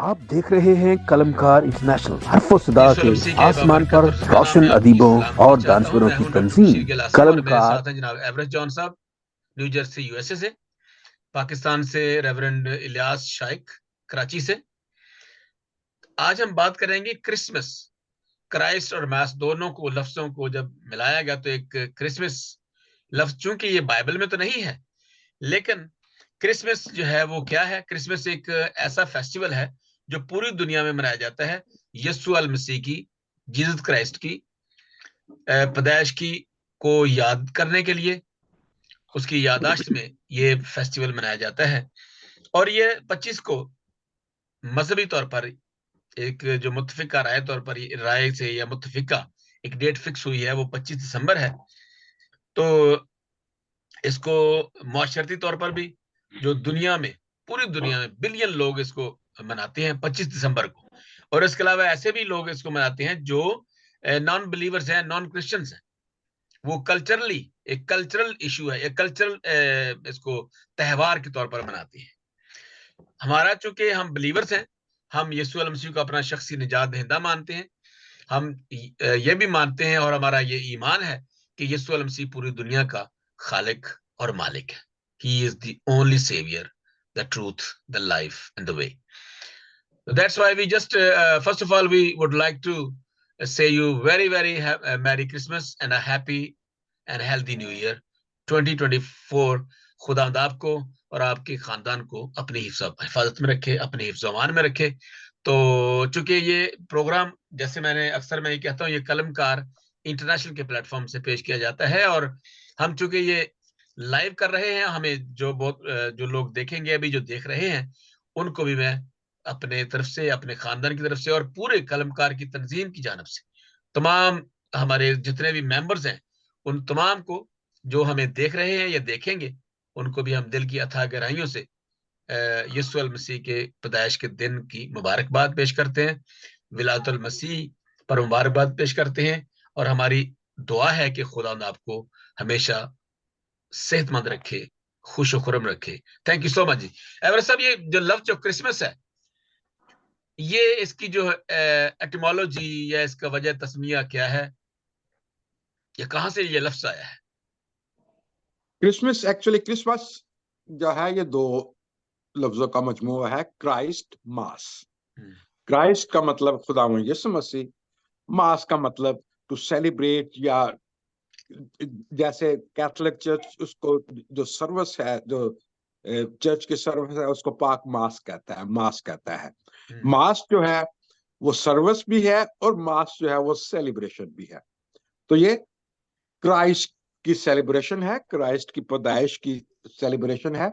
आप देख रहे हैं कलमकार इंटरनेशनल, हर्फ सदा यीशु के मसीह के आसमान बाबरकत पर और सलाम रोशन में आपकी अदीबों सलामती और चाहता हूँ। दानश्वरों मैं की हूं डॉक्टर तंजीम बशीर गिल आसिम और मेरे कलमकार। साथ हैं जनाब एवरेस्ट जॉन साहब, न्यू जर्सी यूएसए से। पाकिस्तान से रेवरेंड इलियास शाइक, कराची से। आज हम बात करेंगे क्रिसमस। क्राइस्ट और मास दोनों को लफ्जों को जब मिलाया गया तो एक क्रिसमस लफ्ज, चूंकि ये बाइबल में तो नहीं है, लेकिन क्रिसमस जो है वो क्या है? क्रिसमस एक ऐसा फेस्टिवल है जो पूरी दुनिया में मनाया जाता है यीशु अल मसीह की, जीसस क्राइस्ट की पैदाइश की को याद करने के लिए, उसकी याददाश्त में ये फेस्टिवल मनाया जाता है। और ये 25 को मजहबी तौर पर एक जो मुत्तफिका राय तौर पर राय से या मुत्तफिका एक डेट फिक्स हुई है, वो 25 दिसंबर है। तो इसको माशरती तौर पर भी जो दुनिया में, पूरी दुनिया में बिलियन लोग इसको मनाते हैं 25 दिसंबर को। और इसके अलावा ऐसे भी लोग इसको मनाते हैं जो नॉन बिलीवर्स हैं, नॉन क्रिश्चियंस हैं। वो कल्चरली एक कल्चरल इशू है, एक कल्चरल इसको त्योहार के तौर पर मनाते हैं। हमारा चूंकि हम बिलीवर्स हैं, हम यीशु अलैहि मसीह को अपना शख्सी निजात दहिंदा मानते हैं। हम ये भी मानते हैं और हमारा ये ईमान है कि यीशु अलैहि मसीह पूरी दुनिया का खालिक और मालिक है। He is the only saviour, the truth, the life and the way. That's why we just first of all we would like to say you very Merry Christmas and a happy and healthy New Year 2024। खुदावंद आपको और आपके खानदान को अपनी हिफाजत में रखे, अपने हिफ्ज़-ओ-अमान में रखे। तो चूंकि ये प्रोग्राम, जैसे मैं ये कहता हूँ, ये कलमकार इंटरनेशनल के प्लेटफॉर्म से पेश किया जाता है और हम चूंकि ये लाइव कर रहे हैं, हमें जो लोग देखेंगे, अभी जो देख रहे हैं, उनको भी मैं अपने तरफ से, अपने खानदान की तरफ से और पूरे कलमकार की तंजीम की जानिब से, तमाम हमारे जितने भी मेंबर्स हैं, उन तमाम को जो हमें देख रहे हैं या देखेंगे, उनको भी हम दिल की अथाह गहराइयों से यीशु अल मसीह के पैदाइश के दिन की मुबारकबाद पेश करते हैं, विलादतुल मसीह पर मुबारकबाद पेश करते हैं। और हमारी दुआ है कि खुदा आपको हमेशा सेहतमंद रखे, खुश खुरम रखे। थैंक यू सो मच जी। एवर साहब, ये जो लफ्ज जो क्रिसमस है, ये इसकी जो एटिमोलॉजी या इसका वजह तस्मिया क्या है, ये कहां से ये लफ्ज आया है? क्रिसमस जो है ये दो लफ्जों का मजमूआ है, क्राइस्ट मास। क्राइस्ट का मतलब खुदावंद यीशु मसीह, मास का मतलब टू सेलिब्रेट, या जैसे कैथोलिक चर्च उसको जो सर्विस है, जो चर्च की सर्विस है, उसको पाक मास कहता है, मास कहता है। मास जो है वो सर्विस भी है और मास जो है वो सेलिब्रेशन भी है। तो ये क्राइस्ट की सेलिब्रेशन है, क्राइस्ट की पैदाइश की सेलिब्रेशन है।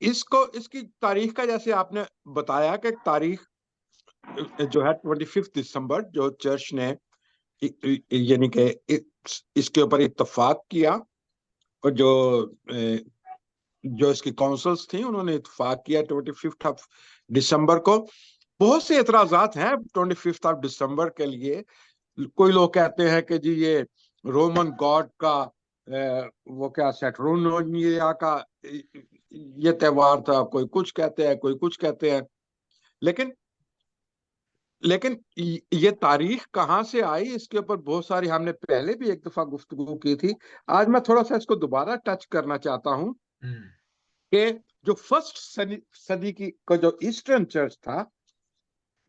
इसकी तारीख का, जैसे आपने बताया कि तारीख जो है 25 दिसंबर, जो चर्च ने यानी कि इसके ऊपर इत्तेफाक किया, और जो इसकी काउंसिल्स थी उन्होंने इत्तेफाक किया 25 दिसंबर को। बहुत से एतराजात हैं 25 दिसंबर के लिए। कोई लोग कहते हैं कि जी ये रोमन गॉड का वो क्या सैटर्निया का ये त्योहार था, कोई कुछ कहते हैं, कोई कुछ कहते हैं। लेकिन लेकिन ये तारीख कहाँ से आई, इसके ऊपर बहुत सारी हमने पहले भी एक दफा गुफ्तगू की थी। आज मैं थोड़ा सा इसको दोबारा टच करना चाहता हूँ कि जो फर्स्ट सदी की का जो ईस्टर्न चर्च था,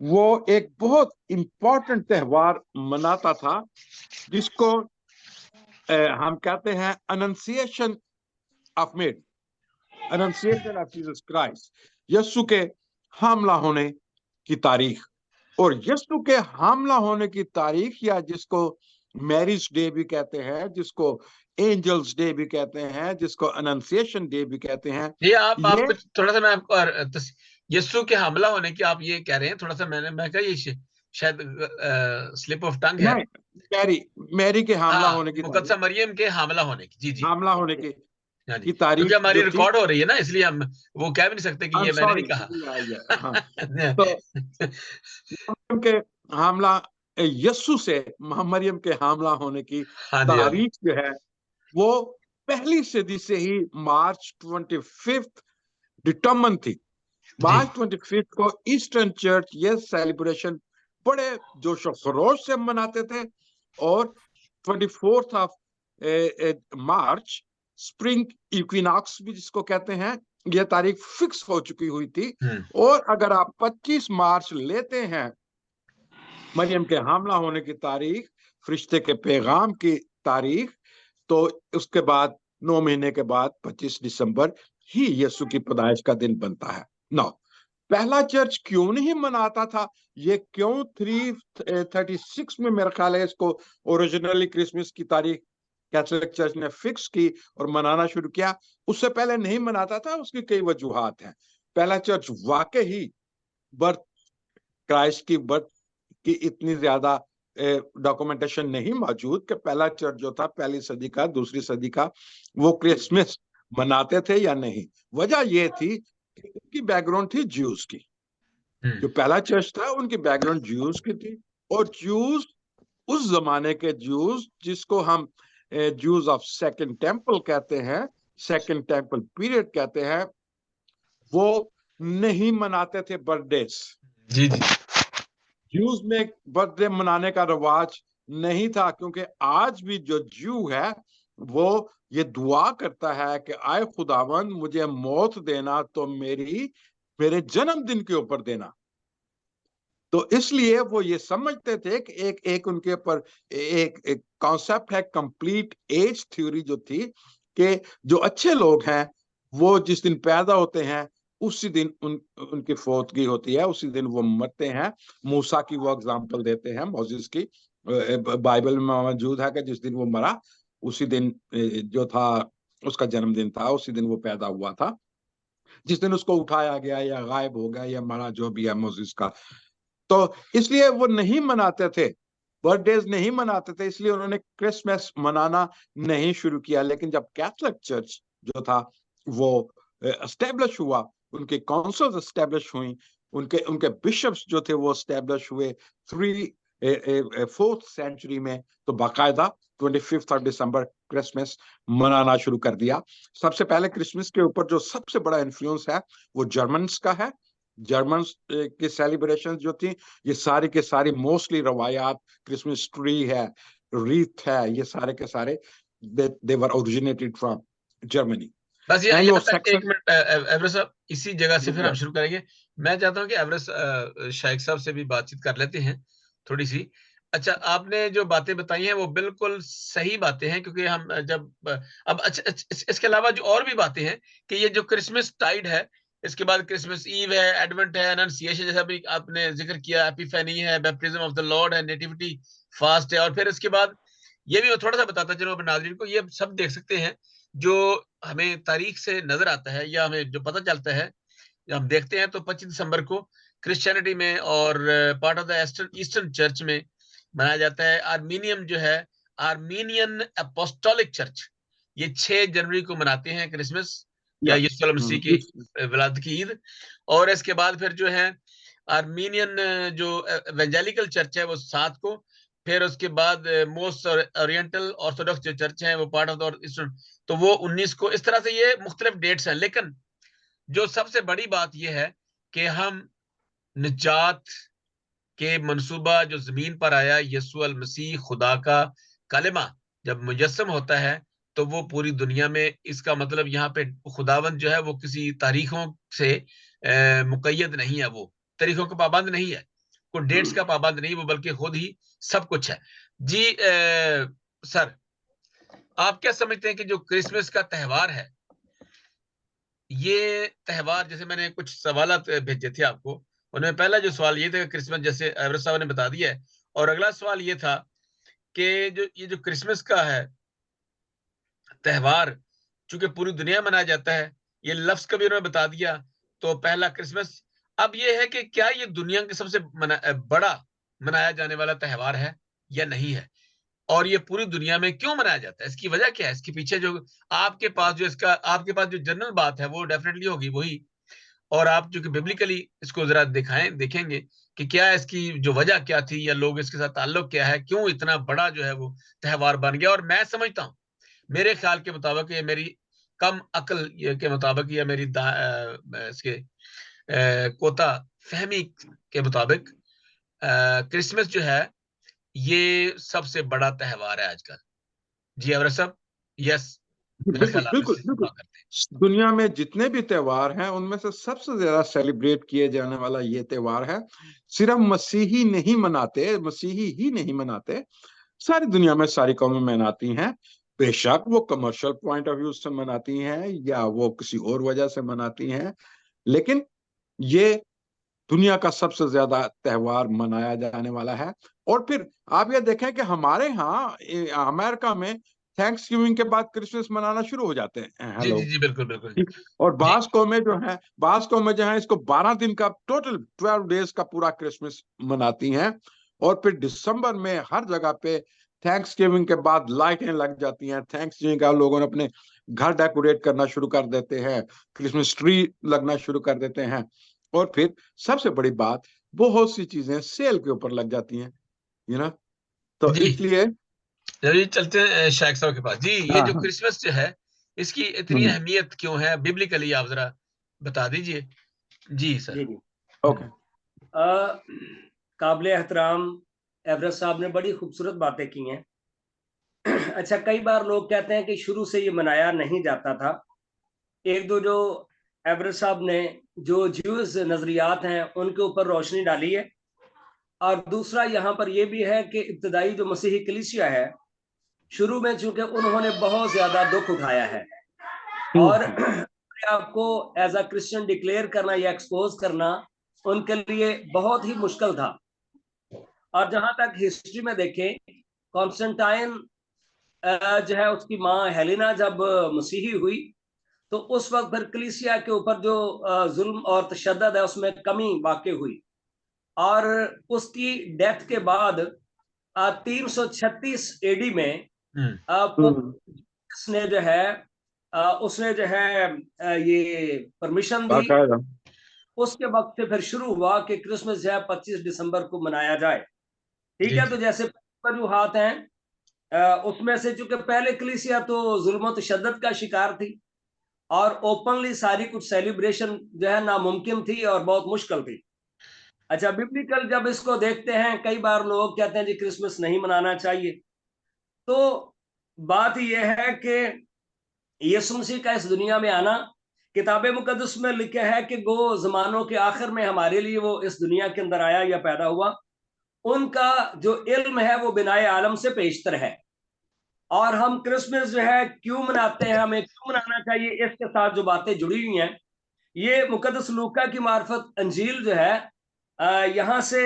वो एक बहुत इंपॉर्टेंट त्योहार मनाता था, जिसको हम कहते हैं annunciation of maid, annunciation of Jesus Christ, Yeshu के हमला होने की तारीख। और यीशु के हमला होने की तारीख, या जिसको मैरिज डे भी कहते हैं, जिसको एंजल्स डे भी कहते हैं, जिसको अनंसिएशन डे भी कहते हैं, ये आप थोड़ा सा, मैं आपको यीशु के हमला होने की आप ये कह रहे हैं, थोड़ा सा मैं कहा ये शायद स्लिप ऑफ टंग है। मैरी के हमला हाँ, होने की तारीख, मुकद्दस मरियम के हमला होने की, जी जी, हमला होने की हाँ जी, क्योंकि तारीख हमारी जो थी। रिकॉर्ड हो रही है ना, इसलिए हम वो कह भी नहीं सकते कि आई एम ये मैंने नहीं सॉरी, कहा। हाँ। तो मरियम के हमला, यस्सु से मरियम के हमला होने की हाँ जी, हाँ जी। तारीख जो है वो पहली सदी से ही मार्च 25 डिटर्मन थी। मार्च 25 को ईस्टर्न चर्च ये सेलिब्रेशन बड़े जोश और खरोश से मनाते थे। और 24th of March spring equinox भी जिसको कहते हैं, यह तारीख फिक्स हो चुकी हुई थी। और अगर आप 25 मार्च लेते हैं, मरियम के हमला होने की तारीख, फरिश्ते के पैगाम की तारीख, तो उसके बाद 9 महीने के बाद 25 दिसंबर ही यीशु की पैदाइश का दिन बनता है। नौ, पहला चर्च क्यों नहीं मनाता था? ये क्यों 336 में मेरा ख्याल है इसको ओरिजिनली क्रिसमस की तारीख कैथोलिक चर्च ने फिक्स की और मनाना शुरू किया। उससे पहले नहीं मनाता था, उसकी कई वजूहात हैं। पहला चर्च वाकई ही बर्थ क्राइस्ट की बर्थ की इतनी ज्यादा डॉक्यूमेंटेशन नहीं मौजूद कि पहला चर्च जो था पहली सदी का, दूसरी सदी का, वो क्रिसमस मनाते थे या नहीं। वजह ये थी कि उनकी बैकग्राउंड थी ज्यूज की। जो पहला चर्च था उनकी बैकग्राउंड ज्यूज की थी। और ज्यूज, उस जमाने के ज्यूज जिसको हम ज्यूज ऑफ सेकंड टेम्पल कहते हैं, सेकंड टेम्पल पीरियड कहते हैं, वो नहीं मनाते थे बर्थडेज। जी जी। ज्यूज में बर्थडे मनाने का रिवाज नहीं था, क्योंकि आज भी जो ज्यू है वो ये दुआ करता है कि आए खुदावन मुझे मौत देना तो मेरे जन्मदिन के ऊपर देना। तो इसलिए वो ये समझते थे कि एक उनके ऊपर एक कॉन्सेप्ट है, कंप्लीट एज थ्योरी जो थी, कि जो अच्छे लोग हैं वो जिस दिन पैदा होते हैं उसी दिन उनकी फौतगी होती है, उसी दिन वो मरते हैं। मूसा की वो एग्जांपल देते हैं, मोसेस की, बाइबल में मौजूद है कि जिस दिन वो मरा उसी दिन जो था उसका जन्मदिन था, उसी दिन वो पैदा हुआ था। जिस दिन उसको उठाया गया या गायब हो गया या मरा, जो भी है मोसेस का, तो इसलिए वो नहीं मनाते थे, बर्थडेज नहीं मनाते थे, इसलिए उन्होंने क्रिसमस मनाना नहीं शुरू किया। लेकिन जब कैथोलिक चर्च जो था वो एस्टेब्लिश हुआ, उनके काउंसिल्स एस्टेब्लिश हुई, उनके उनके बिशप्स जो थे वो एस्टेब्लिश हुए 4th सेंचुरी में, तो बाकायदा 25 ऑफ दिसंबर क्रिसमस मनाना शुरू कर दिया। सबसे पहले क्रिसमस के ऊपर जो सबसे बड़ा इन्फ्लुएंस है वो जर्मन्स का है। जर्मन्स की सेलिब्रेशन जो थी, ये सारी के सारी मोस्टली रवायात, क्रिसमस ट्री है, रीथ है, ये सारे के सारे दे वर ओरिजिनेटेड फ्रॉम जर्मनी। बस ये एंग्लो यहाँ तक एक सैक्सन। मिनट एवरेस्ट साहब, इसी जगह से फिर हम शुरू करेंगे। मैं चाहता हूँ कि एवरेस्ट शाइक साहब से भी बातचीत कर लेते हैं थोड़ी सी। अच्छा, आपने जो बातें बताई हैं वो बिल्कुल सही बातें हैं, क्योंकि हम जब अब अच्छा, इसके अलावा जो और भी बातें हैं कि ये जो क्रिसमस टाइड है, इसके बाद क्रिसमस ईव है, एडवेंट है, एनंसिएशन जैसा भी आपने जिक्र किया, एपिफेनी है, बैप्टिज्म ऑफ द लॉर्ड है, नेटिविटी फास्ट है, और फिर इसके बाद ये भी थोड़ा सा बताता चलो अपने नाज़रीन को, ये सब देख सकते हैं जो हमें तारीख से नजर आता है या हमें जो पता चलता है, जब हम देखते हैं तो 25 दिसंबर को क्रिश्चियनिटी में और part of the eastern church में मनाया जाता है। आर्मीनियम जो है, आर्मीनियन अपोस्टोलिक चर्च, ये 6 जनवरी को मनाते हैं क्रिसमस या यीशु मसीह की विलादत की ईद। और इसके बाद फिर जो है आर्मीनियन जो एवेंजेलिकल चर्च है वो 7 को, फिर उसके बाद मोस्ट ओरिएंटल ऑर्थोडॉक्स जो चर्च है वो पार्ट ऑफ द ईस्टर्न, तो वो 19 को। इस तरह से ये मुख्तलिफ डेट्स हैं। लेकिन जो सबसे बड़ी बात यह है कि हम निजात के मंसूबा जो जमीन पर आया, यीशु अल मसीह खुदा का कलिमा जब मुजस्सम होता है, तो वो पूरी दुनिया में, इसका मतलब यहाँ पे खुदावंद जो है वो किसी तारीखों से मुकैयद नहीं है, वो तारीखों का पाबंद नहीं है, कोई डेट्स का पाबंद नहीं, वो बल्कि खुद ही सब कुछ है। जी सर, आप क्या समझते हैं कि जो क्रिसमस का त्यौहार है, ये त्यौहार, जैसे मैंने कुछ सवाल भेजे थे आपको, उनमें पहला जो सवाल ये था कि क्रिसमस, जैसे एवरेस्ट साहब ने बता दिया है, और अगला सवाल ये था कि जो ये जो क्रिसमस का है त्यौहार, चूंकि पूरी दुनिया में मनाया जाता है, ये लफ्ज कभी उन्होंने बता दिया, तो पहला क्रिसमस। अब ये है कि क्या ये दुनिया के सबसे बड़ा मनाया जाने वाला त्यौहार है या नहीं है, और ये पूरी दुनिया में क्यों मनाया जाता है, इसकी वजह क्या है, इसके पीछे जो आपके पास जो जनरल बात है वो डेफिनेटली होगी वही, और आप जो कि बिब्लिकली इसको जरा देखेंगे कि क्या इसकी जो वजह क्या थी, या लोग इसके साथ ताल्लुक क्या है, क्यों इतना बड़ा जो है वो त्यौहार बन गया। और मैं समझता हूँ, मेरे ख्याल के मुताबिक, ये मेरी कम अकल के मुताबिक, या मेरी इसके कोता फहमी के मुताबिक क्रिसमस जो है ये सबसे बड़ा त्योहार है आजकल। जी अवरत साहब, यस, मेरे बिल्कुल ख्याल आप बिल्कुल इससे बिल्कुल। इत्तेफाक करते हैं। दुनिया में जितने भी त्योहार हैं उनमें से सबसे ज्यादा सेलिब्रेट किए जाने वाला ये त्योहार है। सिर्फ मसीही ही नहीं मनाते, सारी दुनिया में सारी कौमें मनाती हैं। बेशक वो कमर्शियल पॉइंट ऑफ व्यू से मनाती हैं या वो किसी और वजह से मनाती हैं, लेकिन ये दुनिया का सबसे ज्यादा त्योहार मनाया जाने वाला है। और फिर आप ये देखें कि हमारे यहाँ अमेरिका में थैंक्स गिविंग के बाद क्रिसमस मनाना शुरू हो जाते हैं जी जी लोग। जी, बिल्कुल बिल्कुल। ठीक। और जी बास कौमें जो है इसको 12 दिन का टोटल 12 डेज का पूरा क्रिसमस मनाती हैं। और फिर दिसंबर में हर जगह पे थैंक्स गिविंग के बाद लाइटें लग जाती हैं। थैंक्स गिविंग का लोगों ने अपने घर डेकोरेट करना शुरू कर देते हैं, क्रिसमस ट्री लगना शुरू कर देते हैं। और फिर सबसे बड़ी बात, बहुत सी चीजें सेल के ऊपर लग जाती हैं, तो जी, इसलिए। चलिए चलते हैं शाइख साहब के पास। जी, ये हाँ जो हाँ। क्रिसमस जो है इसकी इतनी हम्म। अहमियत क्यों है बिब्लिकली, आप जरा बता दीजिए। जी सर। जी जी। ओके। काबिल एहतराम एवरेज साहब ने बड़ी खूबसूरत बातें की हैं। अच्छा, कई बार लोग कहते हैं कि शुरू से ये मनाया नहीं जाता था। एक दो जो एवरेज साहब ने जो ज्यूज नजरियात हैं उनके ऊपर रोशनी डाली है, और दूसरा यहाँ पर यह भी है कि इब्तदाई जो मसीही कलीसिया है, शुरू में चूंकि उन्होंने बहुत ज्यादा दुख उठाया है, और अपने आप को एज अ क्रिश्चियन डिक्लेयर करना या एक्सपोज करना उनके लिए बहुत ही मुश्किल था। और जहां तक हिस्ट्री में देखें, कॉन्स्टेंटाइन जो है उसकी माँ हेलेना जब मसीही हुई तो उस वक्त फिर कलीसिया के ऊपर जो जुल्म और तशद्दुद है उसमें कमी वाक़ई हुई, और उसकी डेथ के बाद 336 एडी में पोप ने जो है उसने जो है ये परमिशन दी। बाकायदा। उसके वक्त से फिर शुरू हुआ कि क्रिसमस जो है 25 दिसंबर को मनाया जाए। ठीक जी है, तो जी जैसे वजूहात हैं, उसमें से चूंकि पहले कलीसिया तो जुल्म तशद्दुद का शिकार थी और ओपनली सारी कुछ सेलिब्रेशन जो है नामुमकिन थी और बहुत मुश्किल थी। अच्छा, बिब्लिकल जब इसको देखते हैं, कई बार लोग कहते हैं जी क्रिसमस नहीं मनाना चाहिए। तो बात यह है कि यीशु मसीह का इस दुनिया में आना, किताब मुकद्दस में लिखा है कि गो जमानों के आखिर में हमारे लिए वो इस दुनिया के अंदर आया या पैदा हुआ। उनका जो इल्म है वो बिनाए आलम से पेशतर है। और हम क्रिसमस जो है क्यों मनाते हैं, हमें क्यों मनाना चाहिए, इसके साथ जो बातें जुड़ी हुई हैं, ये मुकद्दस लूका की मार्फत अंजील जो है यहाँ से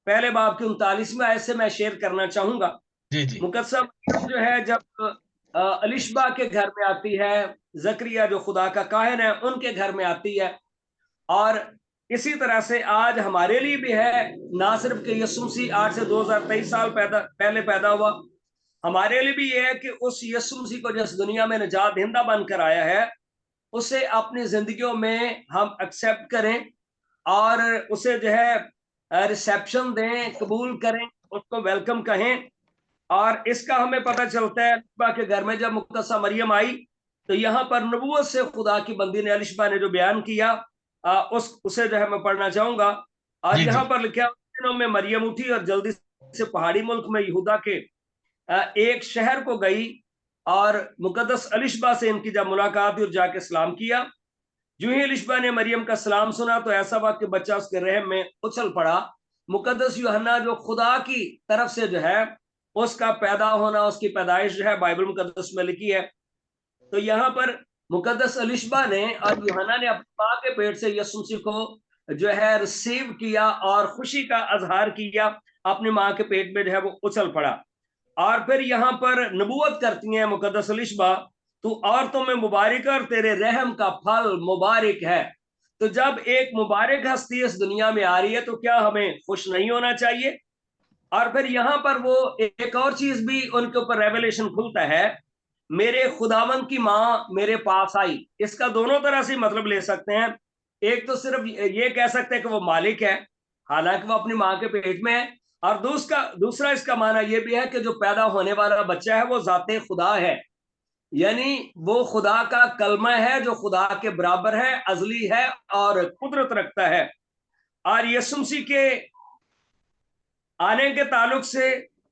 पहले बाब की 39वें आयत से मैं शेयर करना चाहूंगा। जी जी मुकद्दस मरियम जो है जब अलिशबा के घर में आती है, जकरिया जो खुदा का काहिन है उनके घर में आती है, और इसी तरह से आज हमारे लिए भी है, ना सिर्फ कि यीशु मसीह आज से 2023 साल पहले पैदा हुआ, हमारे लिए भी यह है कि उस यीशु मसीह को जिस दुनिया में निजात दहिंदा बनकर आया है उसे अपनी जिंदगियों में हम एक्सेप्ट करें और उसे जो है रिसेप्शन दें, कबूल करें, उसको वेलकम कहें। और इसका हमें पता चलता है अलिशबा के घर में जब मुक्तसा मरियम आई तो यहाँ पर नबूवत से खुदा की बंदी ने अलिशबा ने जो बयान किया उसे जो है मैं पढ़ना चाहूंगा। और जी यहाँ जी पर लिखा, दिनों में मरियम उठी और जल्दी से पहाड़ी मुल्क में यहूदा के एक शहर को गई, और मुकद्दस अलिशबा से इनकी जब मुलाकात हुई और जाके सलाम किया। जो ही अलिशबा ने मरियम का सलाम सुना तो ऐसा हुआ कि बच्चा उसके रहम में उछल पड़ा। मुकद्दस यूहन्ना जो खुदा की तरफ से जो है उसका पैदा होना, उसकी पैदाइश जो है बाइबल मुकद्दस में लिखी है। तो यहाँ पर मुकद्दस अलिशबा ने और यूहन्ना ने अपनी माँ के पेट से यीशु मसीह को जो है रिसीव किया और खुशी का अजहार किया, अपनी माँ के पेट में जो है वो उछल पड़ा। और फिर यहाँ पर नबूवत करती हैं मुकद्दस अलिशबा, तू औरतों में मुबारक और तेरे रहम का फल मुबारक है। तो जब एक मुबारक हस्ती इस दुनिया में आ रही है तो क्या हमें खुश नहीं होना चाहिए? और फिर यहाँ पर वो एक और चीज भी उनके ऊपर रेवलेशन खुलता है, मेरे खुदावन की माँ मेरे पास आई। इसका दोनों तरह से मतलब ले सकते हैं। एक तो सिर्फ ये कह सकते हैं कि वो मालिक है, हालांकि वो अपनी माँ के पेट में है, और दूसरा इसका माना यह भी है कि जो पैदा होने वाला बच्चा है वो जाते खुदा है। यानी वो खुदा का कलमा है जो खुदा के बराबर है, अजली है और कुदरत रखता है। और यीशु मसीह के आने के ताल्लुक से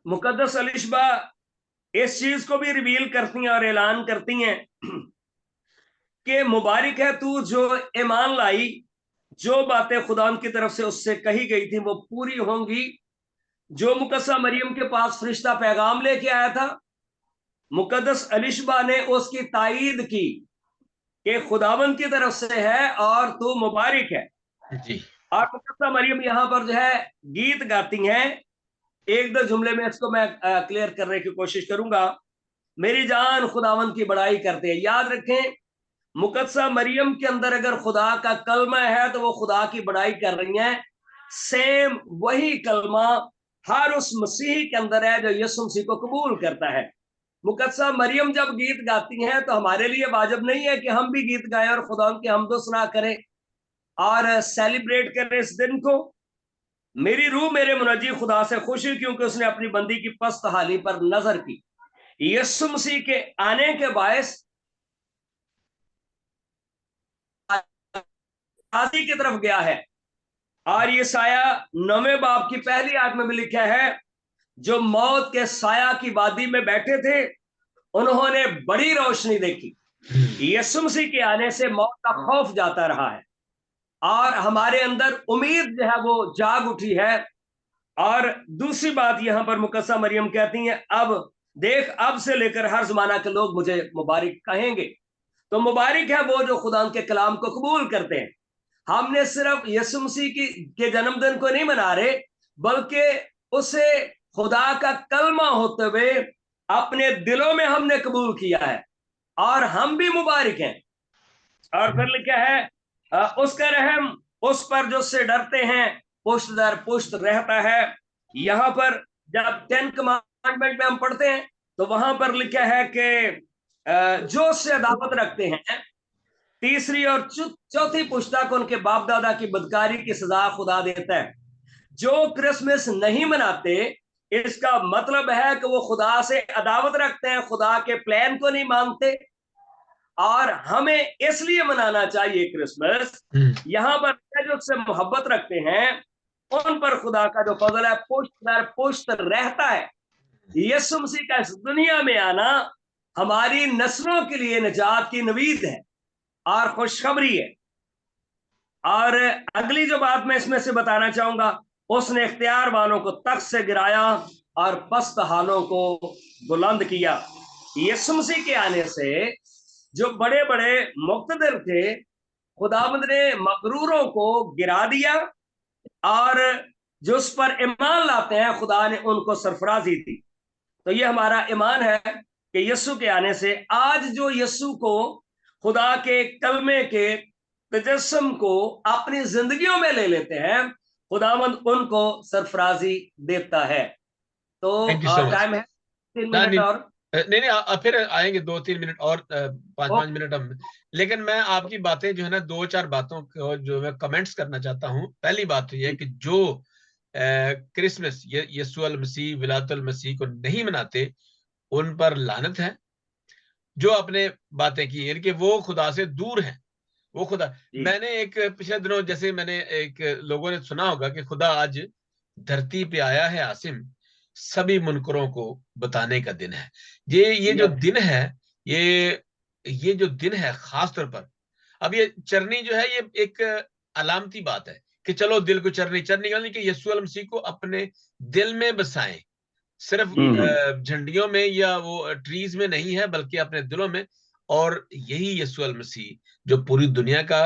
मुकद्दस अलिशबा इस चीज को भी रिवील करती हैं और ऐलान करती हैं कि मुबारक है तू जो ईमान लाई, जो बातें खुदा की तरफ से उससे कही गई थी वो पूरी होंगी। जो मुकद्दसा मरियम के पास फरिश्ता पैगाम लेके आया था, मुकद्दस अलिशबा ने उसकी तायीद की कि खुदावंद की तरफ से है और तू मुबारक है। जी। और मुकद्दसा मरियम यहाँ पर जो है गीत गाती हैं। एक दो जुमले में इसको मैं क्लियर करने की कोशिश करूंगा। मेरी जान खुदावंद की बड़ाई करते हैं। याद रखें, मुकद्दसा मरियम के अंदर अगर खुदा का कलमा है तो वो खुदा की बड़ाई कर रही हैं। सेम वही कलमा हर उस मसीही के अंदर है जो यीशु मसीह को कबूल करता है। मुकद्दसा मरियम जब गीत गाती हैं तो हमारे लिए वाजिब नहीं है कि हम भी गीत गाएं और खुदा की हमदो सना करें और सेलिब्रेट करें इस दिन को। मेरी रूह मेरे मुनज्जी खुदा से खुश है क्योंकि उसने अपनी बंदी की पस्त हाली पर नजर की। यीशु मसीह के आने के बायस आदि की तरफ गया है। और ये साया 9वें बाब की पहली आयत में भी लिखा है, जो मौत के साया की वादी में बैठे थे उन्होंने बड़ी रोशनी देखी। यीशु मसीह के आने से मौत का खौफ जाता रहा है और हमारे अंदर उम्मीद जो है वो जाग उठी है। और दूसरी बात यहां पर मुकद्दसा मरियम कहती हैं, अब देख, अब से लेकर हर जमाना के लोग मुझे मुबारक कहेंगे। तो मुबारक है वो जो खुदा के कलाम को कबूल करते हैं। हमने सिर्फ यीशु मसीह के जन्मदिन को नहीं मना रहे, बल्कि उसे खुदा का कलमा होते हुए अपने दिलों में हमने कबूल किया है और हम भी मुबारक हैं। और फिर लिखा है, उसका रहम उस पर जो उससे डरते हैं पुष्ट दर पुष्ट रहता है। यहां पर जब 10 कमांडमेंट में हम पढ़ते हैं तो वहां पर लिखा है कि जो उससे अदावत रखते हैं, तीसरी और चौथी पुश्ता को उनके बाप दादा की बदकारी की सजा खुदा देता है। जो क्रिसमस नहीं मनाते, इसका मतलब है कि वो खुदा से अदावत रखते हैं, खुदा के प्लान को नहीं मानते। और हमें इसलिए मनाना चाहिए क्रिसमस। यहां पर जो उससे मोहब्बत रखते हैं उन पर खुदा का जो फजल है पुष्ट दर पुष्ट रहता है। यीशु मसीह का इस दुनिया में आना हमारी नस्लों के लिए निजात की नवीद है और खुशखबरी है। और अगली जो बात मैं इसमें से बताना चाहूंगा, उसने इख्तियार वालों को तख्त से गिराया और पस्त हालों को बुलंद किया। यीशु मसीह के आने से जो बड़े बड़े मुक्तदर थे, खुदावंद ने मगरूरों को गिरा दिया और जो उस पर ईमान लाते हैं खुदा ने उनको सरफराजी दी। तो ये हमारा ईमान है कि यीशु के आने से आज जो यीशु को खुदा के कलमे के तजस्सुम को अपनी जिंदगियों में ले लेते हैं, खुदावंद उनको सरफराजी देता है। तो thank you so much. Time है 3 मिनट और नहीं, फिर आएंगे 2-3 मिनट और 5-5 मिनट हम। लेकिन मैं आपकी बातें जो है ना, 2-4 बातों को जो मैं कमेंट्स करना चाहता हूं। पहली बात तो यह है कि जो क्रिसमस यीशु अल मसीह विलादतुल मसीह को नहीं मनाते उन पर लानत है। जो आपने बातें की है कि वो खुदा से दूर हैं, वो खुदा। मैंने एक पिछले दिनों जैसे मैंने एक लोगों ने सुना होगा कि खुदा आज धरती पे आया है आसिम, सभी मुनकरों को बताने का दिन है। ये जो दिन है, ये जो दिन है खास तौर पर, अब ये चरनी जो है ये एक अलामती बात है कि चलो दिल को चरनी यानी कि यीशु अल मसीह को अपने दिल में बसाएं। सिर्फ झंडियों में या वो ट्रीज में नहीं है, बल्कि अपने दिलों में। और यही यीशु अल मसीह जो पूरी दुनिया का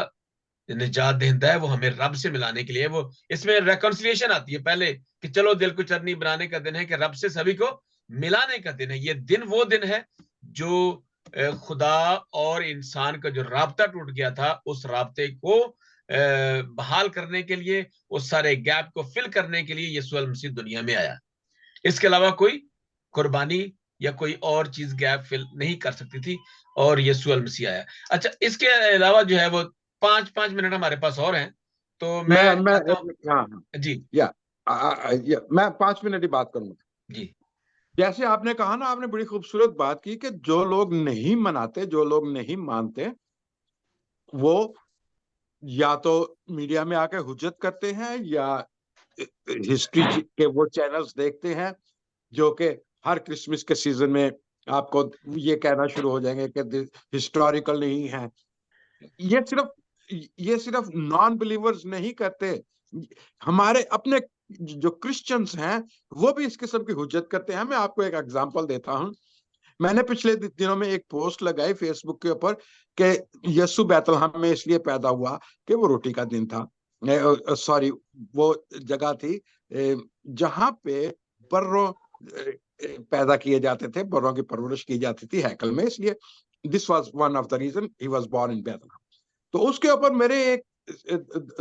निजात देता है, वो हमें रब से मिलाने के लिए, वो इसमें रेकॉन्सिलिएशन आती है पहले कि चलो दिल को चरनी बनाने का दिन है कि रब से सभी को मिलाने का दिन है। ये दिन वो दिन है जो खुदा और इंसान का जो राब्ता टूट गया था, उस राब्ते को बहाल करने के लिए, उस सारे गैप को फिल करने के लिए यीशु अल मसीह दुनिया में आया। इसके अलावा कोई कुर्बानी या कोई और चीज गैप फिल नहीं कर सकती थी, और यीशु अल मसीह आया। अच्छा, इसके अलावा जो है वो 5-5 मिनट हमारे पास और हैं, तो मैं हाँ जी मैं 5 मिनट ही बात करूंगा जी। जैसे आपने कहा ना, आपने बड़ी खूबसूरत बात की कि जो लोग नहीं मनाते, जो लोग नहीं मानते, वो या तो मीडिया में आके हुज्जत करते हैं या हिस्ट्री के वो चैनल्स देखते हैं जो कि हर क्रिसमस के सीजन में आपको ये कहना शुरू हो जाएंगे कि हिस्टोरिकल नहीं है। ये सिर्फ ये सिर्फ नॉन बिलीवर्स नहीं करते, हमारे अपने जो क्रिश्चियंस हैं वो भी इस किस्म की हुज्जत करते हैं। मैं आपको एक एग्जांपल देता हूं। मैंने पिछले दिनों में एक पोस्ट लगाई फेसबुक के ऊपर कि यीशु बैतलहम में इसलिए पैदा हुआ कि वो रोटी का दिन था। सॉरी, वो जगह थी जहां पे बर्रों पैदा किए जाते थे, बर्रों की परवरिश की जाती थी हैकल में, इसलिए this was one of the reason he was born in Bethlehem. तो उसके ऊपर मेरे एक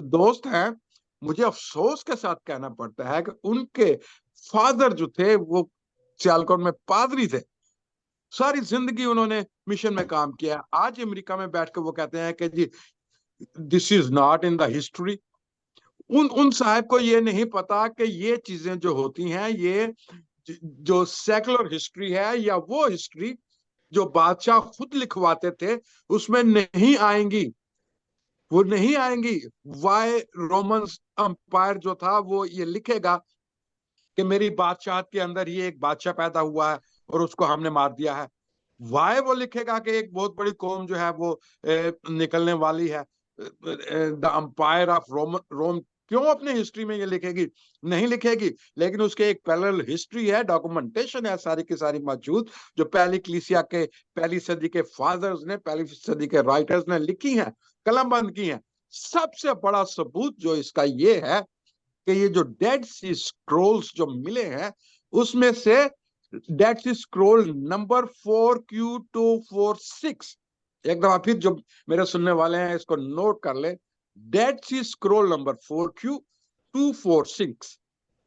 दोस्त हैं, मुझे अफसोस के साथ कहना पड़ता है कि उनके फादर जो थे वो सियालकोट में पादरी थे, सारी जिंदगी उन्होंने मिशन में काम किया। आज अमेरिका में बैठ कर वो कहते हैं कि जी this is not in the history. उन साहब को ये नहीं पता कि ये चीजें जो होती हैं, ये जो सेकुलर हिस्ट्री है या वो हिस्ट्री जो बादशाह खुद लिखवाते थे उसमें नहीं आएंगी, वो नहीं आएंगी। वाई रोमन अंपायर जो था वो ये लिखेगा कि मेरी बादशाहत के अंदर ही एक बादशाह पैदा हुआ है और उसको हमने मार दिया है। वाई वो लिखेगा कि एक बहुत बड़ी कौम जो है वो निकलने वाली है, द अंपायर ऑफ रोम क्यों अपने हिस्ट्री में ये लिखेगी? नहीं लिखेगी। लेकिन उसके एक पैरेलल हिस्ट्री है, डॉक्यूमेंटेशन है सारी की सारी मौजूद, जो पहली कलीसिया के पहली सदी के फादर्स ने, पहली सदी के राइटर्स ने लिखी है, कलमबंद की है। सबसे बड़ा सबूत जो इसका ये है कि ये जो डेड सी स्क्रोल्स जो मिले हैं उसमें से डेड सी स्क्रोल नंबर 4Q246, एक दफा फिर जो मेरे सुनने वाले हैं इसको नोट कर ले, डेड सी स्क्रोल नंबर 4Q246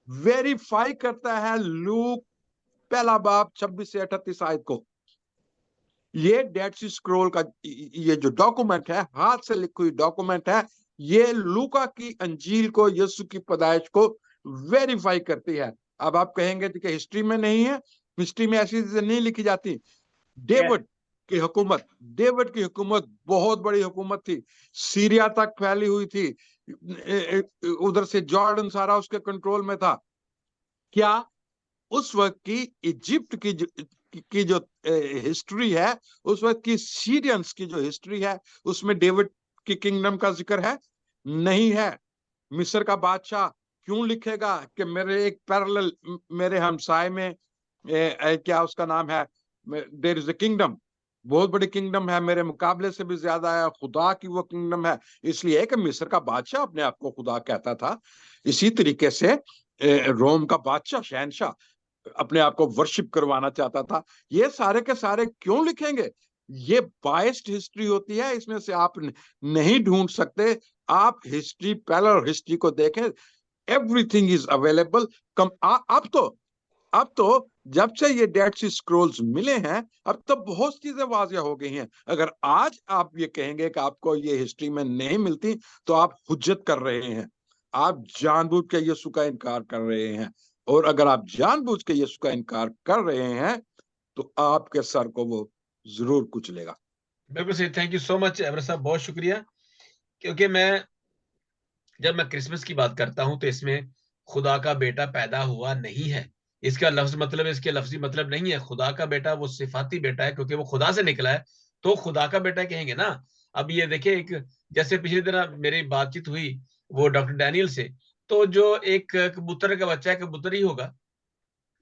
वेरीफाई करता है लूक पहला बाब 26 से 38 आयत को। ये डेड सी स्क्रोल का ये जो डॉक्यूमेंट है, हाथ से लिखी हुई डॉक्यूमेंट है, ये लूका की अंजील को, यीशु की पैदाइश को वेरीफाई करती है। अब आप कहेंगे कि हिस्ट्री में नहीं है, हिस्ट्री में ऐसी चीजें नहीं लिखी जाती। डेविड की हुकूमत, डेविड की हुकूमत बहुत बड़ी हुकूमत थी, सीरिया तक फैली हुई थी, उधर से जॉर्डन सारा उसके कंट्रोल में था। क्या उस वक्त की इजिप्ट की जो हिस्ट्री है, उस वक्त की सीरियंस की जो हिस्ट्री है, उसमें डेविड की किंगडम का जिक्र है? नहीं है। मिस्र का बादशाह क्यों लिखेगा कि मेरे एक पैरेलल, मेरे हमसाए में क्या उसका नाम है, देयर इज अ किंगडम, बहुत बड़ी किंगडम है, मेरे मुकाबले से भी ज्यादा है, खुदा की वो किंगडम है। इसलिए कि मिस्र का बादशाह अपने आप को खुदा कहता था। इसी तरीके से रोम का बादशाह, शहनशाह, अपने आप को वर्शिप करवाना चाहता था। ये सारे के सारे क्यों लिखेंगे? ये बाइस्ड हिस्ट्री होती है, इसमें से आप नहीं ढूंढ सकते। आप हिस्ट्री, पैरेलल हिस्ट्री को देखें, एवरीथिंग इज अवेलेबल। अब तो जब से ये डेड सी स्क्रोल्स मिले हैं, अब तो बहुत चीजें वाजिया हो गई हैं। अगर आज आप ये कहेंगे कि आपको ये हिस्ट्री में नहीं मिलती, तो आप हुज्जत कर रहे हैं, आप जानबूझ के यीशु का इनकार कर रहे हैं। और अगर आप जानबूझ के यीशु का इनकार कर रहे हैं तो आपके सर को वो जरूर कुचलेगा। बिल्कुल सही। Thank you so much Everest साहब, बहुत शुक्रिया। क्योंकि जब मैं क्रिसमस की बात करता हूं तो इसमें खुदा का बेटा पैदा हुआ नहीं है, इसका लफ्ज मतलब, इसके लफ्जी मतलब नहीं है। खुदा का बेटा वो सिफाती बेटा है, क्योंकि वो खुदा से निकला है, तो खुदा का बेटा कहेंगे ना। अब ये देखिए, एक जैसे पिछले दिन मेरी बातचीत हुई वो डॉक्टर डैनियल से, तो जो एक कबूतर का बच्चा है कबूतर ही होगा,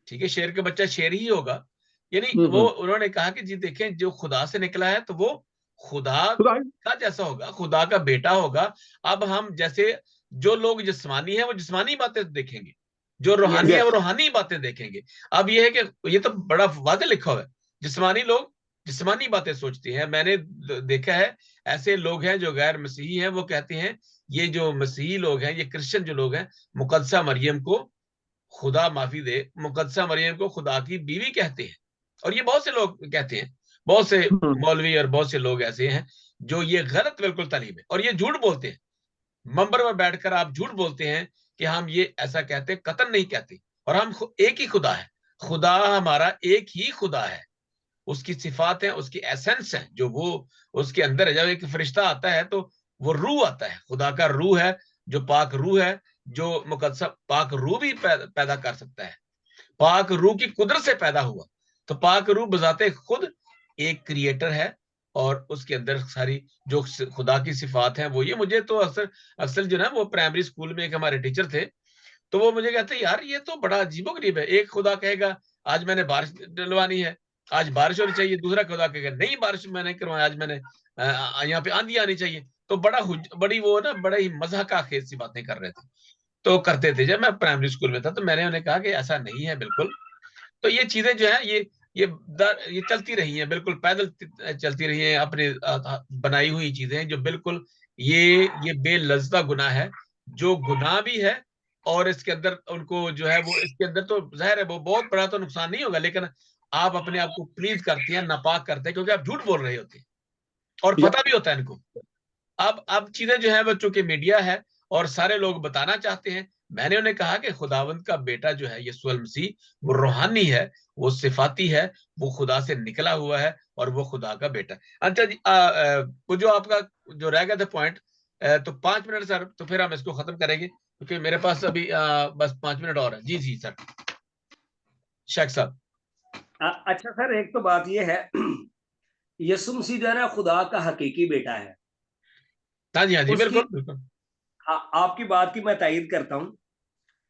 ठीक है, शेर का बच्चा शेर ही होगा। यानी वो उन्होंने कहा कि जी देखें, जो खुदा से निकला है तो वो खुदा का जैसा होगा, खुदा का बेटा होगा। अब हम जैसे जो लोग जिस्मानी है वो जिस्मानी बातें देखेंगे, जो रूहानी है वो रूहानी बातें देखेंगे। अब ये है कि ये तो बड़ा वादे लिखा हुआ है, जिस्मानी लोग जिस्मानी बातें सोचते हैं। मैंने देखा है ऐसे लोग हैं जो गैर मसीही हैं, वो कहते हैं ये जो मसीही लोग हैं, ये क्रिश्चियन जो लोग हैं, मुकद्दसा मरियम को, खुदा माफी दे, मुकद्दसा मरियम को खुदा की बीवी कहते हैं। और ये बहुत से लोग कहते हैं, बहुत से मौलवी और बहुत से लोग ऐसे हैं जो ये गलत बिल्कुल तालीम है और ये झूठ बोलते हैं। मंबर में बैठकर आप झूठ बोलते हैं कि हम ये ऐसा कहते हैं, कतन नहीं कहते, और हम एक ही खुदा है। खुदा हमारा एक ही खुदा है, उसकी सिफात है, उसकी एसेंस है, जो वो उसके अंदर है। जब एक फरिश्ता आता है तो वो रूह आता है, खुदा का रूह है, जो पाक रूह है, जो मुकद्दस पाक रूह भी पैदा कर सकता है, पाक रूह की कुदरत से पैदा हुआ। तो पाक रूह बजाते खुद एक क्रिएटर है, और उसके अंदर सारी जो खुदा की सिफात है वो ये। मुझे तो अक्सर जो ना, वो प्राइमरी स्कूल में एक हमारे टीचर थे, तो वो मुझे कहते यार ये तो बड़ा अजीबोगरीब है। एक खुदा कहेगा आज मैंने बारिश डलवानी है, आज बारिश होनी चाहिए, दूसरा खुदा कहेगा नहीं बारिश मैंने करवाया, आज मैंने यहाँ पे आंधी आनी चाहिए। तो बड़ी वो ना, बड़ा ही मजाक खेत सी बातें कर रहे थे, तो करते थे। जब मैं प्राइमरी स्कूल में था तो मैंने उन्हें कहा कि ऐसा नहीं है बिल्कुल। तो ये चीजें जो है ये चलती रही हैं, बिल्कुल पैदल चलती रही हैं, अपने बनाई हुई चीजें जो बिल्कुल ये बेलज्जा गुनाह है, जो गुनाह भी है। और इसके अंदर उनको जो है वो, इसके अंदर तो जाहिर है वो बहुत बड़ा तो नुकसान नहीं होगा, लेकिन आप अपने आप को प्लीज करती हैं, नापाक करते हैं, क्योंकि आप झूठ बोल रहे होते हैं और पता भी होता है इनको। अब चीजें जो है वो चूंकि मीडिया है और सारे लोग बताना चाहते हैं। मैंने उन्हें कहा कि खुदावंद का बेटा जो है यीशु मसीह, वो रूहानी है, वो सिफाती है, वो खुदा से निकला हुआ है, और वो खुदा का बेटा। अच्छा जी, वो जो आपका जो रह गया था पॉइंट, तो 5 मिनट सर, तो फिर हम इसको खत्म करेंगे, क्योंकि मेरे पास अभी बस 5 मिनट और है। जी जी सर, शेख साहब। अच्छा सर, एक तो बात ये है, यीशु मसीह जो है ना, खुदा का हकीकी बेटा है। हाँ जी, हाँ जी, उसकी बिल्कुल बिल्कुल। आपकी बात की मैं तायीद करता हूं।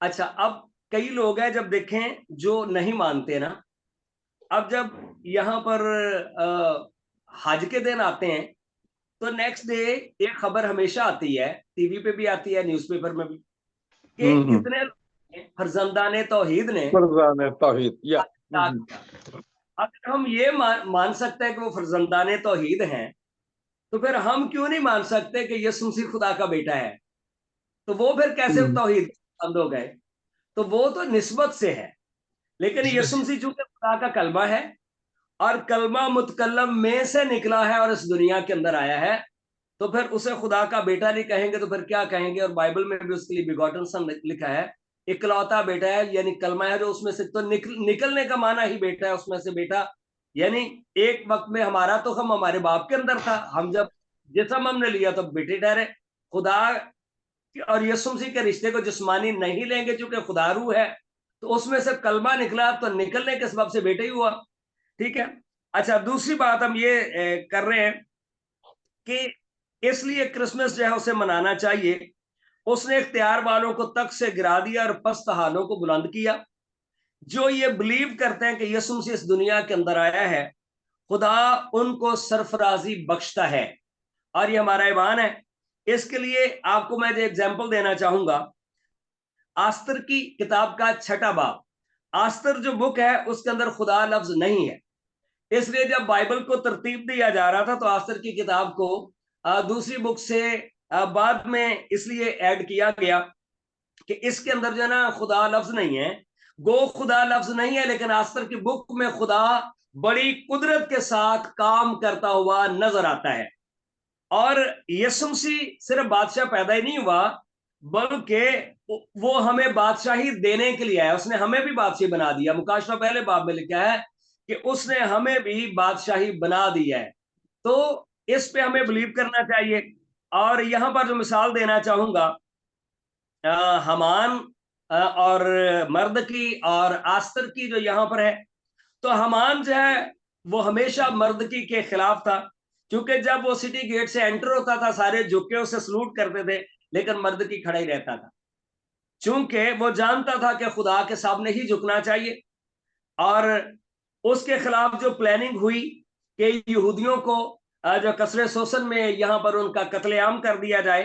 अच्छा, अब कई लोग हैं जब देखें जो नहीं मानते ना, अब जब यहाँ पर हज के दिन आते हैं तो नेक्स्ट डे एक खबर हमेशा आती है, टीवी पे भी आती है, न्यूज़पेपर में भी, कि कितने फरजंदाने तौहीद ने फरजाने तौहीद या अगर हम ये मान सकते हैं कि वो फरजंदाने तौहीद हैं, तो फिर हम क्यों नहीं मान सकते कि यीशु मसीह खुदा का बेटा है? तो वो फिर कैसे तौहीद बंद हो गए? तो वो तो निस्बत से है, लेकिन यीशु मसीह चूंकि खुदा का कलमा है और कलमा मुतकल्लम में से निकला है और इस दुनिया के अंदर आया है, तो फिर उसे खुदा का बेटा नहीं कहेंगे तो फिर क्या कहेंगे? और बाइबल में भी उसके लिए बिगॉटन सन लिखा है, इकलौता बेटा है, यानी कलमा है जो उसमें से, तो निकलने का माना ही बेटा है, उसमें से बेटा। यानी एक वक्त में हमारा तो हम हमारे बाप के अंदर था, हम जब जिस्म हमने लिया तो बेटे ठहरे। खुदा और यीशु मसीह के रिश्ते को जिस्मानी नहीं लेंगे, चूंकि खुदा रूह है, तो उसमें से कलमा निकला, तो निकलने के सबब से बेटे ही हुआ। ठीक है। अच्छा, दूसरी बात हम ये कर रहे हैं कि इसलिए क्रिसमस जो है उसे मनाना चाहिए। उसने इख्तियार वालों को तक से गिरा दिया और पस्त हालों को बुलंद किया। जो ये बिलीव करते हैं कि यीशु मसीह इस दुनिया के अंदर आया है, खुदा उनको सरफराजी बख्शता है, और ये हमारा ईमान है। इसके लिए आपको मैं जो एग्जाम्पल देना चाहूंगा, आस्तर की किताब का 6वां बाब, आस्तर जो बुक है उसके अंदर खुदा लफ्ज नहीं है। इसलिए जब बाइबल को तरतीब दिया जा रहा था तो आस्तर की किताब को दूसरी बुक से बाद में इसलिए ऐड किया गया कि इसके अंदर जो है ना खुदा लफ्ज नहीं है, गो खुदा लफ्ज नहीं है, लेकिन आस्तर की बुक में खुदा बड़ी कुदरत के साथ काम करता हुआ नजर आता है। और यीशु मसीह सिर्फ बादशाह पैदा ही नहीं हुआ, बल्कि वो हमें बादशाही देने के लिए आया। उसने हमें भी बादशाही बना दिया। मुकाशवा पहले बाब में लिखा है कि उसने हमें भी बादशाही बना दिया है। तो इस पे हमें बिलीव करना चाहिए। और यहां पर जो मिसाल देना चाहूंगा, हमान और मर्द की और आस्तर की जो यहां पर है, तो हमान जो है वो हमेशा मर्द की के खिलाफ था, क्योंकि जब वो सिटी गेट से एंटर होता था सारे झुके उसे सलूट करते थे, लेकिन मर्द की खड़ा ही रहता था, चूंकि वो जानता था कि खुदा के सामने ही झुकना चाहिए। और उसके खिलाफ जो प्लानिंग हुई कि यहूदियों को जो कसरे शोषण में यहाँ पर उनका कत्लेआम कर दिया जाए,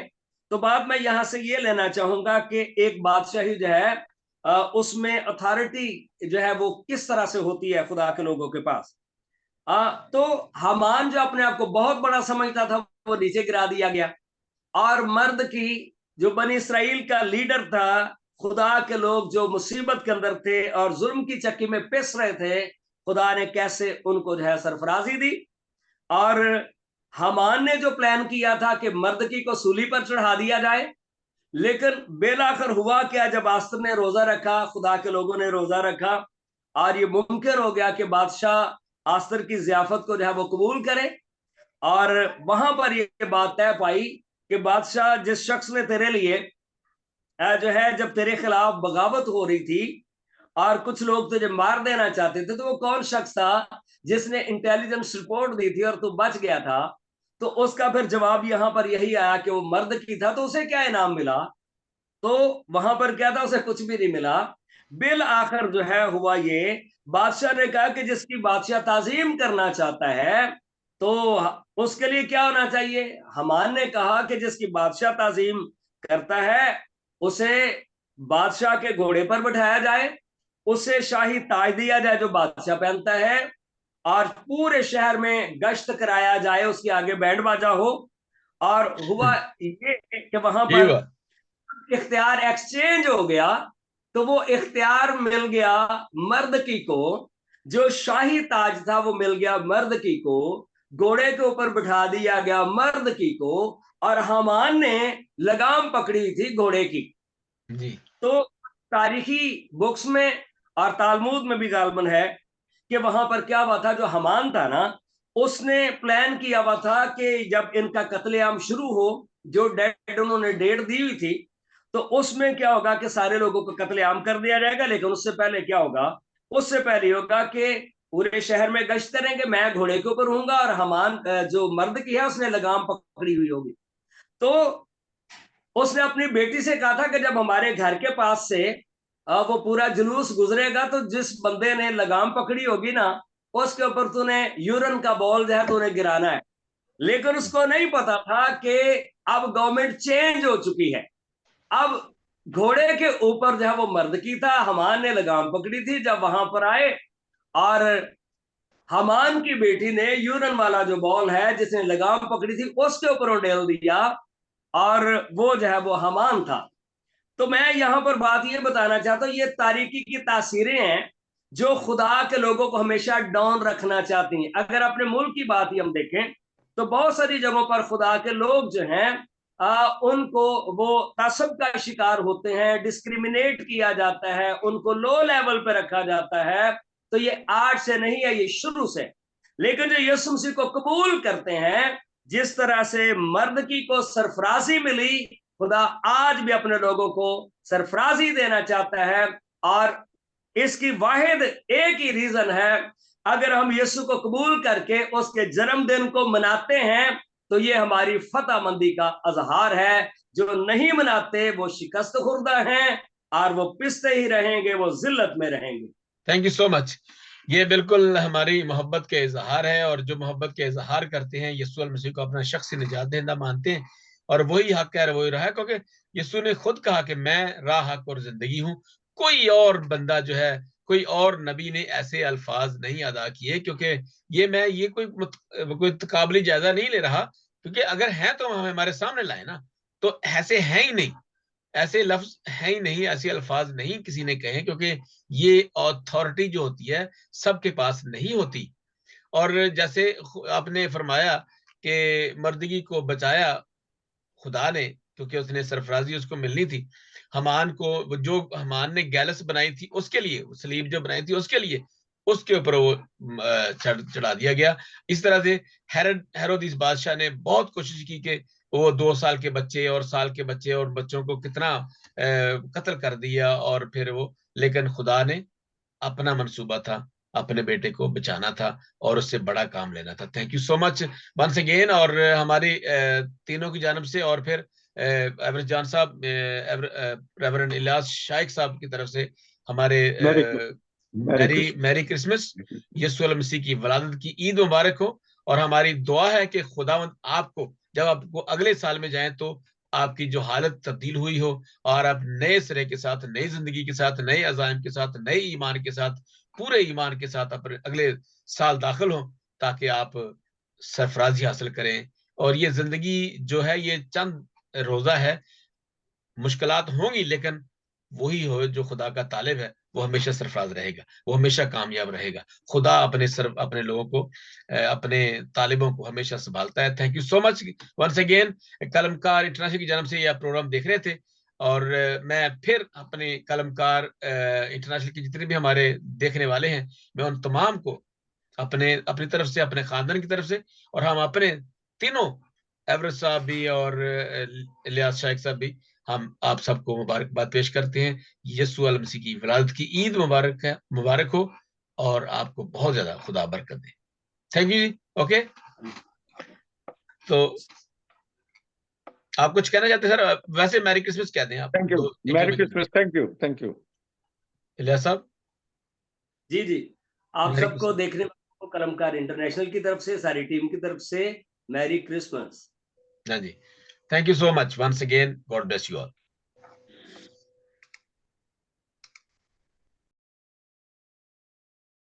तो बात मैं यहाँ से ये लेना चाहूंगा कि एक बादशाही जो है उसमें अथॉरिटी जो है वो किस तरह से होती है खुदा के लोगों के पास। तो हमान जो अपने आप को बहुत बड़ा समझता था वो नीचे गिरा दिया गया, और मर्द की जो बनी इसराइल का लीडर था, खुदा के लोग जो मुसीबत के अंदर थे और जुल्म की चक्की में पिस रहे थे, खुदा ने कैसे उनको जो है सरफराजी दी। और हमान ने जो प्लान किया था कि मर्द की को सूली पर चढ़ा दिया जाए, लेकिन बेलाखिर हुआ क्या, जब आस्तर ने रोजा रखा, खुदा के लोगों ने रोजा रखा, और ये मुमकिन हो गया कि बादशाह आस्तर की जियाफत को जो है वो कबूल करे। और वहां पर ये बात तय पाई कि बादशाह, जिस शख्स ने तेरे लिए जो है, जब तेरे खिलाफ बगावत हो रही थी और कुछ लोग तुझे मार देना चाहते थे, तो वो कौन शख्स था जिसने इंटेलिजेंस रिपोर्ट दी थी और तू बच गया था? तो उसका फिर जवाब यहां पर यही आया कि वो मर्द की था। तो उसे क्या इनाम मिला? तो वहां पर क्या था? उसे कुछ भी नहीं मिला। बिल आखिर जो है हुआ ये, बादशाह ने कहा कि जिसकी बादशाह ताजीम करना चाहता है तो उसके लिए क्या होना चाहिए? हमान ने कहा कि जिसकी बादशाह ताजीम करता है उसे बादशाह के घोड़े पर बिठाया जाए, उसे शाही ताज दिया जाए जो बादशाह पहनता है, और पूरे शहर में गश्त कराया जाए, उसके आगे बैंड बाजा हो। और हुआ ये कि वहां ये पर हुआ। इख्तियार एक्सचेंज हो गया। तो वो इख्तियार मिल गया मर्द की को, जो शाही ताज था वो मिल गया मर्द की को, घोड़े के ऊपर बिठा दिया गया मर्द की को, और हमान ने लगाम पकड़ी थी घोड़े की। जी। तो तारीखी बुक्स में और तालमूद में भी गालबन है कि वहां पर क्या हुआ था, जो हमान था ना, उसने प्लान किया हुआ था कि जब इनका कत्लेआम शुरू हो, जो डेट उन्होंने डेट दी हुई थी, तो उसमें क्या होगा कि सारे लोगों को कत्लेआम कर दिया जाएगा। लेकिन उससे पहले क्या होगा? उससे पहले होगा कि पूरे शहर में गश्त करेंगे, मैं घोड़े के ऊपर हूंगा और हमान जो मर्द की है उसने लगाम पकड़ी हुई होगी। तो उसने अपनी बेटी से कहा था कि जब हमारे घर के पास से वो पूरा जुलूस गुजरेगा तो जिस बंदे ने लगाम पकड़ी होगी ना, उसके ऊपर तूने यूरन का बॉल जो है तूने गिराना है। लेकिन उसको नहीं पता था कि अब गवर्नमेंट चेंज हो चुकी है। अब घोड़े के ऊपर जो है वो मर्द की था, हमान ने लगाम पकड़ी थी। जब वहां पर आए और हमान की बेटी ने यूरन वाला जो बॉल है जिसने लगाम पकड़ी थी उसके ऊपर उड़ेल दिया, और वो जो है वो हमान था। तो मैं यहां पर बात ये बताना चाहता हूं, ये तारीकी की तासीरें हैं जो खुदा के लोगों को हमेशा डाउन रखना चाहती हैं। अगर अपने मुल्क की बात ही हम देखें तो बहुत सारी जगहों पर खुदा के लोग जो हैं उनको वो तासब का शिकार होते हैं, डिस्क्रिमिनेट किया जाता है, उनको लो लेवल पे रखा जाता है। तो ये आज से नहीं है, ये शुरू से। लेकिन जो यीशु मसीह को कबूल करते हैं, जिस तरह से मर्द की को सरफराजी मिली, खुदा आज भी अपने लोगों को सरफराजी देना चाहता है। और इसकी वाहिद एक ही रीजन है, अगर हम यीशु को कबूल करके उसके जन्मदिन को मनाते हैं तो ये हमारी फतहमंदी का अजहार है। जो नहीं मनाते वो शिकस्त खुर्दा हैं और वो पिसते ही रहेंगे, वो जिल्लत में रहेंगे। Thank you so much. ये बिल्कुल हमारी मोहब्बत के इजहार है, और जो मोहब्बत के इजहार करते हैं, यीशु मसीह को अपना शख्सी निजात दहिंदा मानते हैं, और वही हक है, वही राह है। क्योंकि यीशु ने खुद कहा कि मैं राह, हक और जिंदगी हूं। कोई और बंदा जो है, कोई और नबी ने ऐसे अल्फाज नहीं अदा किए। क्योंकि ये कोई तकाबली जायजा नहीं ले रहा, क्योंकि अगर है तो हम हमारे सामने लाए ना। तो ऐसे हैं ही नहीं, ऐसे लफ्ज हैं ही नहीं, ऐसे अल्फाज नहीं किसी ने कहे, क्योंकि ये अथॉरिटी जो होती है सबके पास नहीं होती। और जैसे आपने फरमाया कि मर्दगी को बचाया खुदा ने, क्योंकि उसने सरफराजी उसको मिलनी थी। हमान को, जो हमान ने गैलस बनाई थी उसके लिए, सलीब जो बनाई थी उसके लिए, उसके ऊपर वो चढ़ा दिया गया। इस तरह से हेरोदिस बादशाह ने बहुत कोशिश की कि वो 2 साल के बच्चे और साल के बच्चे और बच्चों को कितना कत्ल कर दिया, और फिर वो, लेकिन खुदा ने अपना मंसूबा था, अपने बेटे को बचाना था और उससे बड़ा काम लेना था। Thank you so much once again. और हमारी तीनों की जानब से, और फिर एवरेज जान साहब, रेवरेंड इलियास शाइक साहब की तरफ से हमारे मैरी मैरी क्रिसमस, यीशु मसीह की वलादत की ईद मुबारक हो। और हमारी दुआ है कि खुदावंद आपको, जब आपको अगले साल में जाएं तो आपकी जो हालत तब्दील हुई हो, और आप नए सिरे के साथ, नई जिंदगी के साथ, नए अज़ाइम के साथ, नए ईमान के साथ, पूरे ईमान के साथ अपने अगले साल दाखिल हो, ताकि आप सरफराजी हासिल करें। और ये जिंदगी जो है ये चंद रोजा है, मुश्किलात होंगी, लेकिन वही हो जो खुदा का तालिब है वो हमेशा सरफराज रहेगा, वो हमेशा कामयाब रहेगा। खुदा अपने लोगों को, अपने तालिबों को हमेशा संभालता है। Thank you so much once again. Kalamkar international की जानब से यह प्रोग्राम देख रहे थे। और मैं फिर अपने कलमकार इंटरनेशनल के जितने भी हमारे देखने वाले हैं, मैं उन तमाम को अपनी तरफ से, अपने खानदान की तरफ से, और हम अपने तीनों, एवरेज साहब भी और इलियास शाइक साहब भी, हम आप सबको मुबारकबाद पेश करते हैं। यीशु अल मसीह की विलादत की ईद मुबारक हो और आपको बहुत ज्यादा खुदा बरकत दे। थैंक यू जी। ओके, तो आप कुछ कहना चाहते हैं सर? वैसे मैरी क्रिसमस कहते हैं आप। Thank you, merry Christmas. Thank you Ilyas साहब। जी जी, आप मैरी सबको क्रिसमस। देखने वालों को कलमकार इंटरनेशनल की तरफ से, सारी टीम की तरफ से मैरी क्रिसमस। हाँ जी, thank you so much once again, God bless you all.